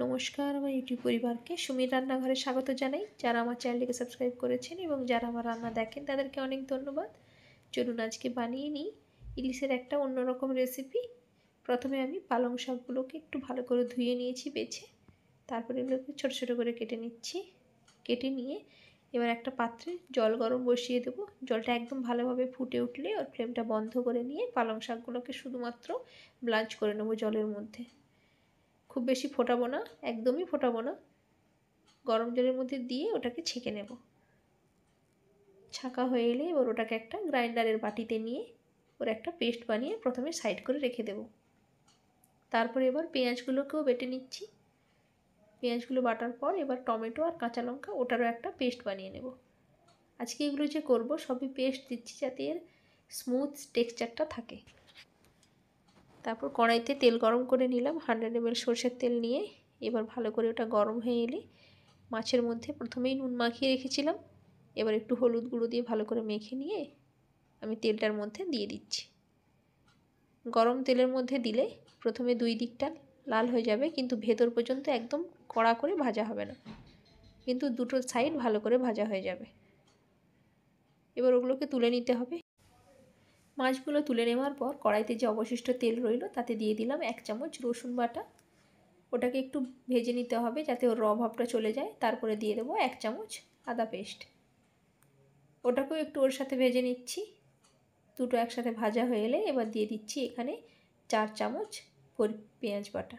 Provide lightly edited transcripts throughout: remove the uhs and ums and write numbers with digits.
নমস্কার আমার ইউটিউব পরিবারকে সুমির রান্নাঘরে স্বাগত জানাই। যারা আমার চ্যানেলটিকে সাবস্ক্রাইব করেছেন এবং যারা আমার রান্না দেখেন তাদেরকে অনেক ধন্যবাদ। চলুন আজকে বানিয়ে নিই ইলিশের একটা অন্যরকম রেসিপি। প্রথমে আমি পালং শাকগুলোকে একটু ভালো করে ধুয়ে নিয়েছি বেছে, তারপরে এগুলোকে ছোটো ছোটো করে কেটে নিচ্ছি। কেটে নিয়ে এবার একটা পাত্রে জল গরম বসিয়ে দেবো। জলটা একদম ভালোভাবে ফুটে উঠলে ওর ফ্লেমটা বন্ধ করে নিয়ে পালং শাকগুলোকে শুধুমাত্র ব্লাঞ্চ করে নেবো জলের মধ্যে। খুব বেশি ফোটাবো না, একদমই ফোটাবো না, গরম জলের মধ্যে দিয়ে ওটাকে ছেঁকে নেব। ছাঁকা হয়ে এলে এবার ওটাকে একটা গ্রাইন্ডারের বাটিতে নিয়ে ওর একটা পেস্ট বানিয়ে প্রথমে সাইড করে রেখে দেব। তারপরে এবার পেঁয়াজগুলোকেও বেটে নিচ্ছি। পেঁয়াজগুলো বাটার পর এবার টমেটো আর কাঁচা লঙ্কা ওটারও একটা পেস্ট বানিয়ে নেব। আজকে এগুলো যে করব সবই পেস্ট দিচ্ছি যাতে এর স্মুথ টেক্সচারটা থাকে। তারপর কড়াইতে তেল গরম করে নিলাম, 100 ml সরষের তেল নিয়ে এবার ভালো করে ওটা গরম হয়ে এলে মাছের মধ্যে প্রথমেই নুন মাখিয়ে রেখেছিলাম, এবার একটু হলুদ গুঁড়ো দিয়ে ভালো করে মেখে নিয়ে আমি তেলটার মধ্যে দিয়ে দিচ্ছি। গরম তেলের মধ্যে দিলে প্রথমে দুই দিকটা লাল হয়ে যাবে, কিন্তু ভেতর পর্যন্ত একদম কড়া করে ভাজা হবে না, কিন্তু দুটো সাইড ভালো করে ভাজা হয়ে যাবে। এবার ওগুলোকে তুলে নিতে হবে। মাছগুলো তুলে নেওয়ার পর কড়াইতে যে অবশিষ্ট তেল রইল তাতে দিয়ে দিলাম 1 চামচ রসুন বাটা। ওটাকে একটু ভেজে নিতে হবে যাতে ওর র ভাবটা চলে যায়। তারপরে দিয়ে দেবো 1 চামচ আদা পেস্ট, ওটাকেও একটু ওর সাথে ভেজে নিচ্ছি। দুটো একসাথে ভাজা হয়ে এলে এবার দিয়ে দিচ্ছি এখানে 4 চামচ পেঁয়াজ বাটা।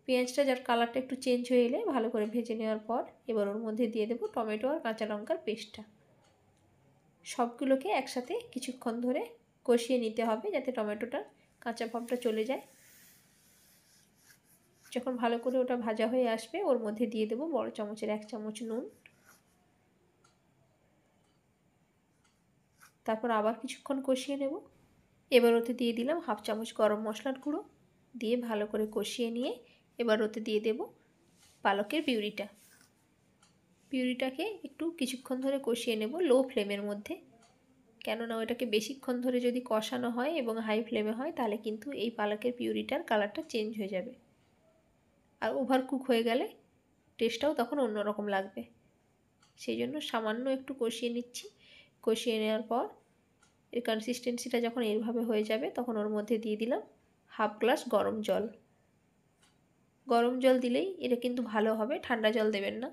পেঁয়াজটা যার কালারটা একটু চেঞ্জ হয়ে এলে ভালো করে ভেজে নেওয়ার পর এবার ওর মধ্যে দিয়ে দেবো টমেটো আর কাঁচা লঙ্কার পেস্টটা। সবগুলোকে একসাথে কিছুক্ষণ ধরে কষিয়ে নিতে হবে যাতে টমেটোটার কাঁচা ভাবটা চলে যায়। যখন ভালো করে ওটা ভাজা হয়ে আসবে ওর মধ্যে দিয়ে দেবো বড় চামচের 1 চামচ নুন। তারপর আবার কিছুক্ষণ কষিয়ে নেব। এবার ওতে দিয়ে দিলাম 1/2 চামচ গরম মশলার গুঁড়ো, দিয়ে ভালো করে কষিয়ে নিয়ে এবার ওতে দিয়ে দেব পালকের পিউরিটাকে একটু কিছুক্ষণ ধরে কষিয়ে নেব লো ফ্লেমের মধ্যে, কেননা ওটাকে বেশিক্ষণ ধরে যদি কষানো হয় এবং হাই ফ্লেমে হয় তাহলে কিন্তু এই পালকের পিউরিটার কালারটা চেঞ্জ হয়ে যাবে, আর ওভার কুক হয়ে গেলে টেস্টটাও তখন অন্যরকম লাগবে। সেই জন্য সামান্য একটু কষিয়ে নিচ্ছি। কষিয়ে নেওয়ার পর এর কনসিস্টেন্সিটা যখন এইভাবে হয়ে যাবে তখন ওর মধ্যে দিয়ে দিলাম 1/2 গ্লাস গরম জল। গরম জল দিলেই এটা কিন্তু ভালো হবে, ঠান্ডা জল দেবেন না।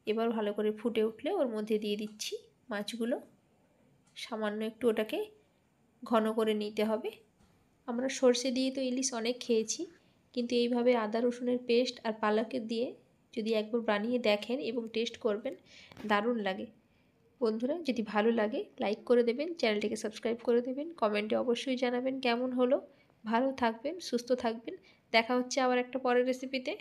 এবার ভালো করে ফুটে উঠলে ওর মধ্যে দিয়ে দিচ্ছি মাছগুলো। সামান্য একটু ওটাকে ঘন করে নিতে হবে। আমরা সর্ষে দিয়ে তো ইলিশ অনেক খেয়েছি, কিন্তু এইভাবে আদা রসুনের পেস্ট আর পালকের দিয়ে যদি একবার বানিয়ে দেখেন এবং টেস্ট করবেন, দারুণ লাগে। বন্ধুরা যদি ভালো লাগে লাইক করে দেবেন, চ্যানেলটিকে সাবস্ক্রাইব করে দেবেন, কমেন্টে অবশ্যই জানাবেন কেমন হলো। ভালো থাকবেন, সুস্থ থাকবেন। দেখা হচ্ছে আবার একটা পরের রেসিপিতে।